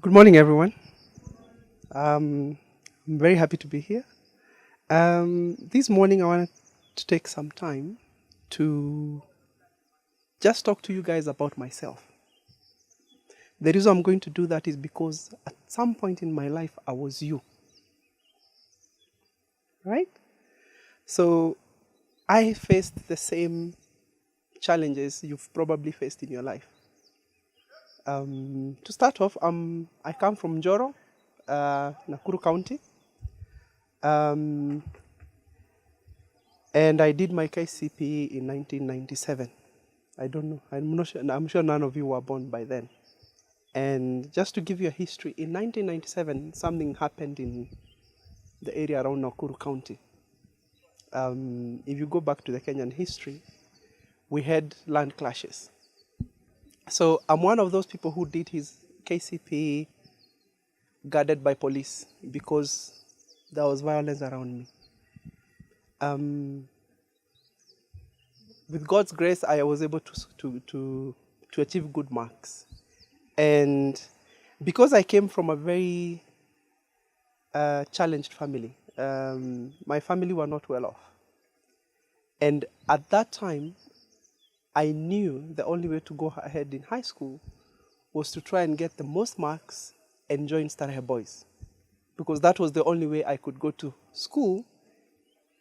Good morning, everyone. I'm very happy to be here. This morning, I wanted to take some time to just talk to you guys about myself. The reason I'm going to do that is because at some point in my life, I was you, right? So I faced the same challenges you've probably faced in your life. To start off, I come from Njoro, Nakuru County. Um, and I did my KCPE in 1997. I don't know. I'm not sure. I'm sure none of you were born by then. And just to give you a history, in 1997, something happened in the area around Nakuru County. If you go back to the Kenyan history, we had land clashes. So I'm one of those people who did his KCPE guarded by police because there was violence around me. With God's grace, I was able to achieve good marks. And because I came from a very challenged family, my family were not well off. And at that time, I knew the only way to go ahead in high school was to try and get the most marks and join Starehe Boys. Because that was the only way I could go to school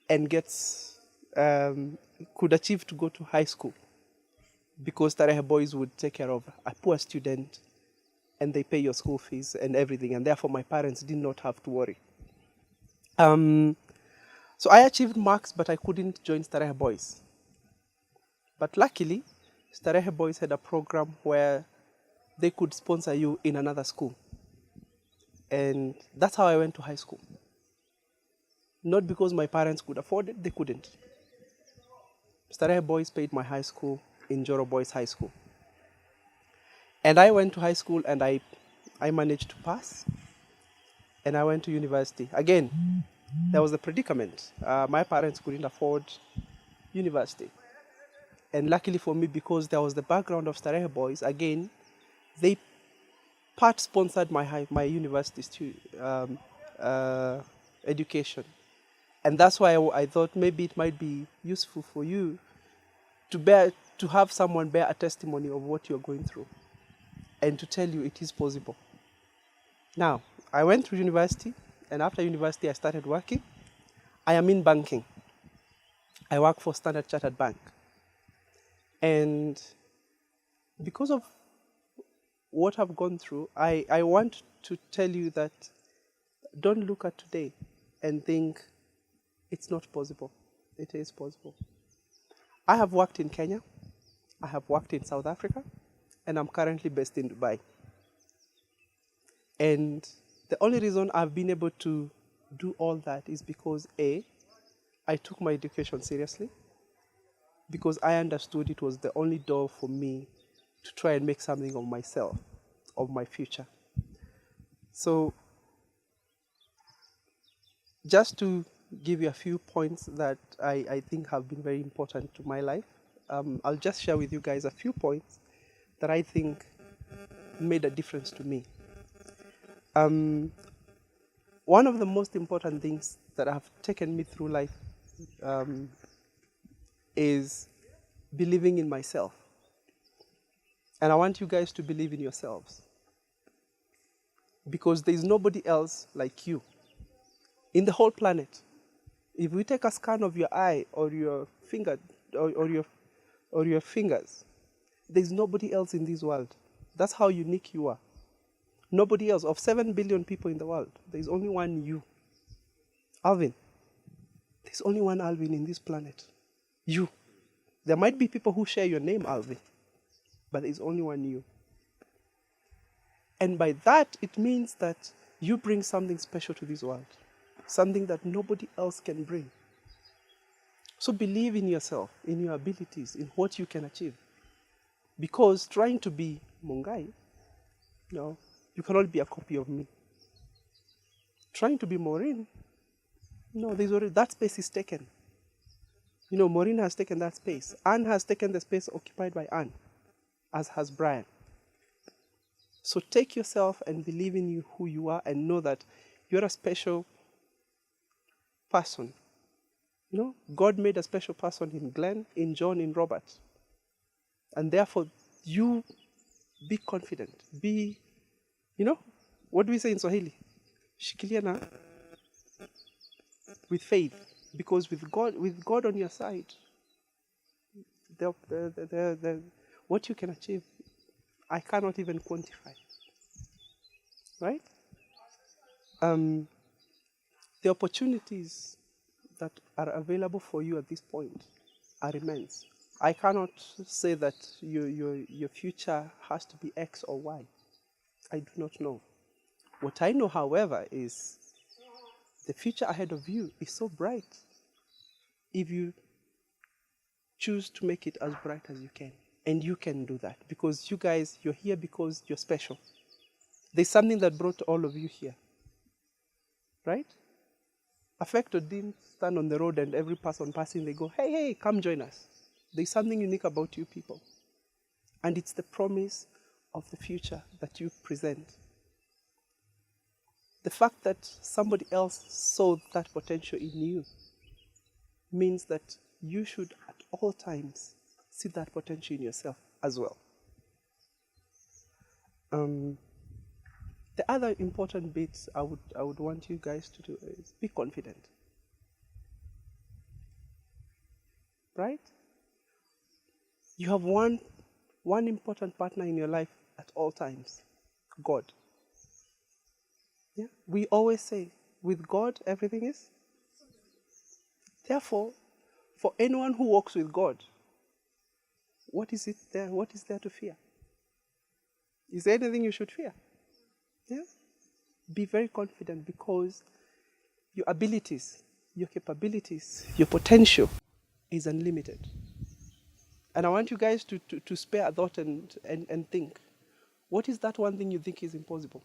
and could achieve to go to high school. Because Starehe Boys would take care of a poor student and they pay your school fees and everything. And therefore, my parents did not have to worry. So I achieved marks, but I couldn't join Starehe Boys. But luckily, Starehe Boys had a program where they could sponsor you in another school. And that's how I went to high school. Not because my parents could afford it, they couldn't. Starehe Boys paid my high school in Joro Boys High School. And I went to high school and I managed to pass. And I went to university. Again, there was a predicament. My parents couldn't afford university. And luckily for me, because there was the background of Starehe Boys, again, they part sponsored my university education. And that's why I thought maybe it might be useful for you to have someone bear a testimony of what you're going through and to tell you it is possible. Now, I went to university, and after university, I started working. I am in banking. I work for Standard Chartered Bank. And because of what I've gone through, I want to tell you that don't look at today and think it's not possible. It is possible. I have worked in Kenya. I have worked in South Africa. And I'm currently based in Dubai. And the only reason I've been able to do all that is because A, I took my education seriously, because I understood it was the only door for me to try and make something of myself, of my future. So just to give you a few points that I think have been very important to my life, I'll just share with you guys a few points that I think made a difference to me. One of the most important things that have taken me through life is believing in myself. And I want you guys to believe in yourselves. Because there is nobody else like you in the whole planet. If we take a scan of your eye or your finger or your fingers, there is nobody else in this world. That's how unique you are. Nobody else. Of 7 billion people in the world, there is only one you. Alvin. There's only one Alvin in this planet. You. There might be people who share your name, Alvin, but there's only one you. And by that, it means that you bring something special to this world. Something that nobody else can bring. So believe in yourself, in your abilities, in what you can achieve. Because trying to be Mungai, you cannot be a copy of me. Trying to be Maureen, that space is taken. Maureen has taken that space. Anne has taken the space occupied by Anne, as has Brian. So take yourself and believe in you who you are and know that you're a special person. You know, God made a special person in Glenn, in John, in Robert. And therefore, you be confident. Be, you know, what do we say in Swahili? Shikilia na with faith. Because with God on your side, what you can achieve, I cannot even quantify. Right? The opportunities that are available for you at this point are immense. I cannot say that your future has to be X or Y. I do not know. What I know, however, is the future ahead of you is so bright if you choose to make it as bright as you can. And you can do that because you guys, you're here because you're special. There's something that brought all of you here. Right? Affecto didn't stand on the road and every person passing, they go, hey, hey, come join us. There's something unique about you people. And it's the promise of the future that you present. The fact that somebody else saw that potential in you means that you should at all times see that potential in yourself as well. The other important bits I would want you guys to do is be confident. Right? You have one important partner in your life at all times, God. Yeah? We always say, with God, everything is. Therefore, for anyone who walks with God, what is there to fear? Is there anything you should fear? Yeah? Be very confident because your abilities, your capabilities, your potential is unlimited. And I want you guys to spare a thought and think. What is that one thing you think is impossible?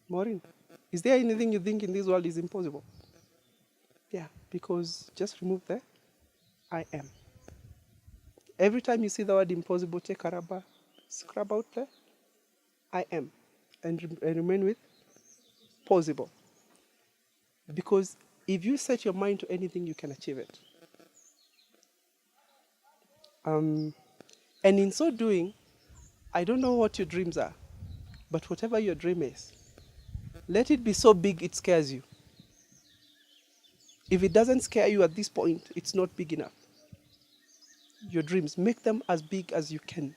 Maureen, is there anything you think in this world is impossible? Yeah, because just remove the I am. Every time you see the word impossible, take a rubber, scrub out the I am, and remain with possible. Because if you set your mind to anything, you can achieve it. And in so doing, I don't know what your dreams are, but whatever your dream is, let it be so big it scares you. If it doesn't scare you at this point, it's not big enough. Your dreams, make them as big as you can.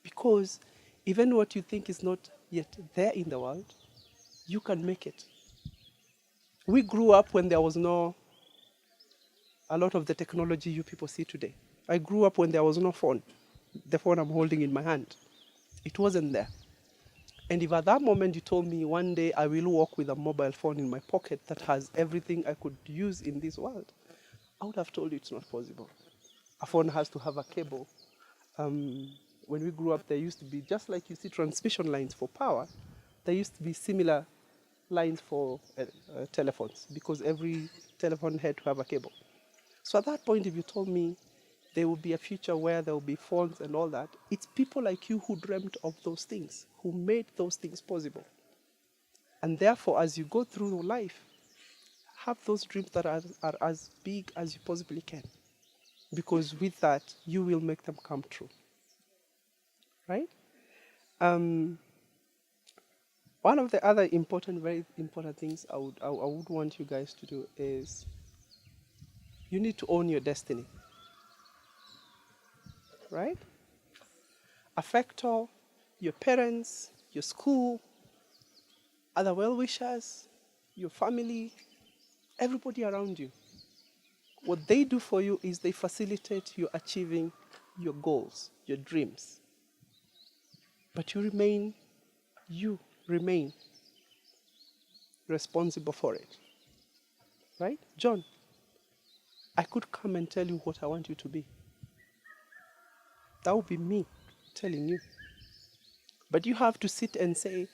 Because even what you think is not yet there in the world, you can make it. We grew up when there was no a lot of the technology you people see today. I grew up when there was no phone. The phone I'm holding in my hand. It wasn't there. And if at that moment you told me one day I will walk with a mobile phone in my pocket that has everything I could use in this world, I would have told you it's not possible. A phone has to have a cable. When we grew up, there used to be, just like you see transmission lines for power, there used to be similar lines for telephones because every telephone had to have a cable. So at that point, if you told me there will be a future where there will be phones and all that, it's people like you who dreamt of those things, who made those things possible. And therefore, as you go through life, have those dreams that are as big as you possibly can. Because with that, you will make them come true. Right? One of the other very important things I would want you guys to do is you need to own your destiny. Right? Affecto, your parents, your school, other well-wishers, your family, everybody around you. What they do for you is they facilitate you achieving your goals, your dreams. But you remain responsible for it. Right? John, I could come and tell you what I want you to be. That would be me telling you. But you have to sit and say,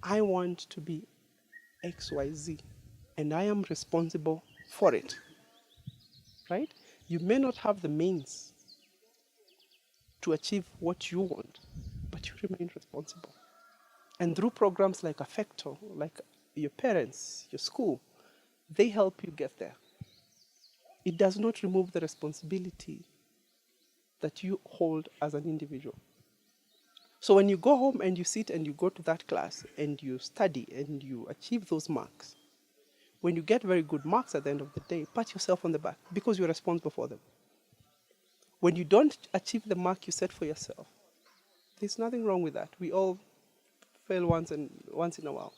I want to be XYZ, and I am responsible for it. Right? You may not have the means to achieve what you want, but you remain responsible. And through programs like Affecto, like your parents, your school, they help you get there. It does not remove the responsibility that you hold as an individual. So when you go home and you sit and you go to that class and you study and you achieve those marks, when you get very good marks at the end of the day, pat yourself on the back because you're responsible for them. When you don't achieve the mark you set for yourself, there's nothing wrong with that. We all fail once in a while.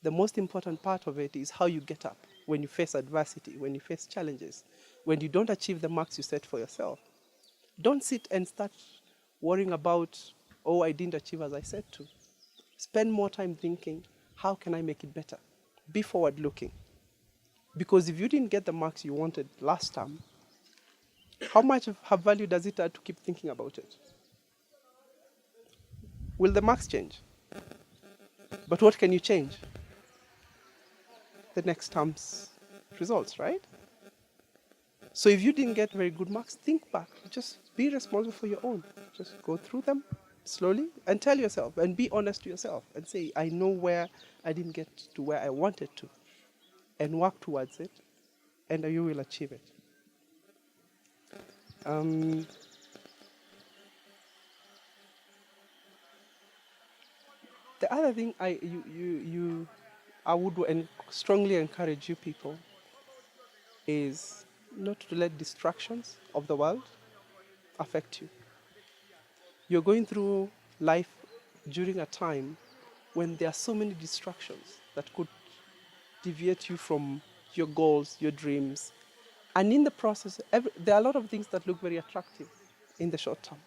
The most important part of it is how you get up when you face adversity, when you face challenges, when you don't achieve the marks you set for yourself. Don't sit and start worrying about, oh, I didn't achieve as I said to. Spend more time thinking, how can I make it better? Be forward looking. Because if you didn't get the marks you wanted last time, how much of value does it add to keep thinking about it? Will the marks change? But what can you change? The next term's results, right? So if you didn't get very good marks, think back. Just be responsible for your own. Just go through them slowly and tell yourself and be honest to yourself and say, I know where I didn't get to where I wanted to, and work towards it, and you will achieve it. The other thing I would strongly encourage you people is not to let distractions of the world affect you. You're going through life during a time when there are so many distractions that could deviate you from your goals, your dreams. And in the process, there are a lot of things that look very attractive in the short term.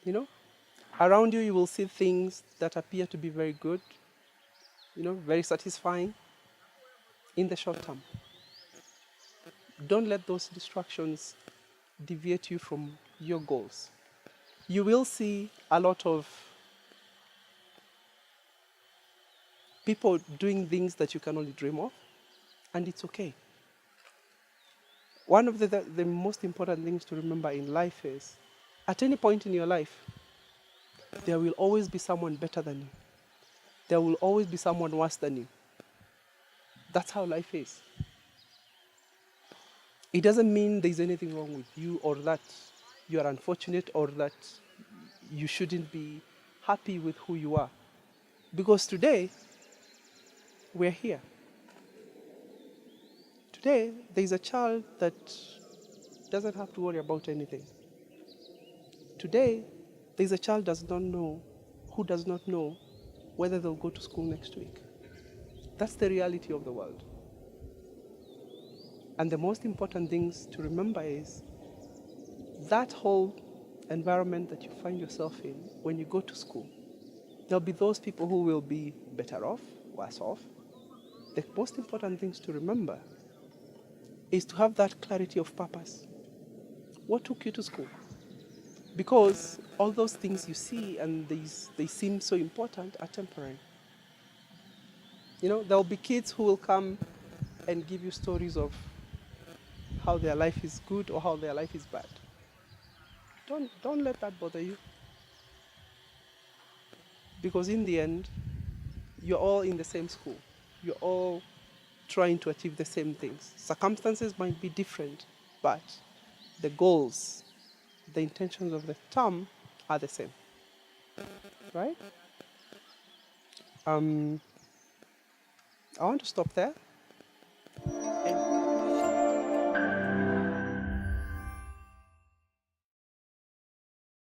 You know, around you, you will see things that appear to be very good, very satisfying in the short term. Don't let those distractions deviate you from your goals. You will see a lot of people doing things that you can only dream of, and it's okay. One of the most important things to remember in life is, at any point in your life, there will always be someone better than you. There will always be someone worse than you. That's how life is. It doesn't mean there's anything wrong with you or that you are unfortunate or that you shouldn't be happy with who you are. Because today, we're here. Today, there's a child that doesn't have to worry about anything. Today, there's a child who does not know whether they'll go to school next week. That's the reality of the world. And the most important things to remember is that whole environment that you find yourself in when you go to school. There'll be those people who will be better off, worse off. The most important things to remember is to have that clarity of purpose. What took you to school? Because all those things you see and they seem so important are temporary. There'll be kids who will come and give you stories of how their life is good or how their life is bad. Don't let that bother you. Because in the end, you're all in the same school. You're all trying to achieve the same things. Circumstances might be different, but the goals, the intentions of the term are the same. Right? I want to stop there.